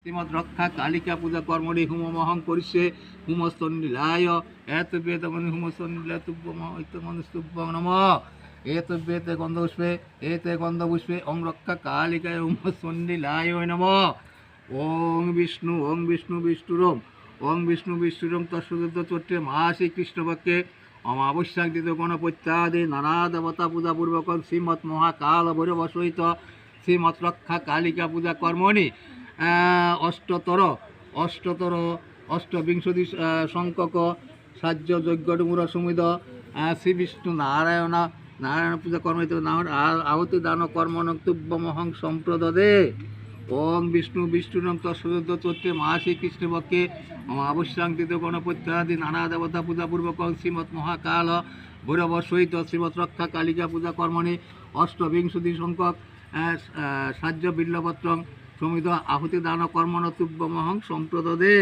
শ্রীমৎ রক্ষা কালিকা পূজা কর্মণি হুমমহং করিষ্যে হুমস্তন্নীলায় এতবেদমনি হুমস্তন্নীলা তুভ্যমনুস্তুভ্যং নমঃ এতবেতে গন্ধপুষ্পে এতে গন্ধপুষ্পে ওং রক্ষা কালিকায় হুমস্তন্নীলায় নমঃ ওং বিষ্ণু বিষ্ণুরম ওং বিষ্ণু বিষ্ণুরম তৎসুদ্ধ চৈত্রে মাসে কৃষ্ণপক্ষে অমাবস্যাং দিত গণপত্যাদি নানা দেবতা পূজাপূর্বক শ্রীমৎ মহাকাল ভৈরব সহিত শ্রীমৎ রক্ষা কালিকা পূজা কর্মণি অষ্টবিংশতি সংখ্যক সাহ্য যজ্ঞমূর সমিত শ্রী বিষ্ণু নারায়ণ পূজা কর্ম আহতি দান কর্ম নক্তব্যমহং সম্প্রদদে ওং বিষ্ণু বিষ্ণুরং তৎসুদ্ধ চৈত্রে মাসে কৃষ্ণপক্ষে অমাবস্যাঙ্কিত গণপত্যাদি নানা দেবতা পূজাপূর্বক শ্রীমৎ মহাকাল ভৈরব সহিত শ্রীমৎ রক্ষা কালিকা পূজা কর্মণি অষ্টবিংশতি সংখ্যক সাহ্য বিল্লপত্রং সমিত আহুতি দান কর্মণ তুভ্যমহং সম্প্রদদে।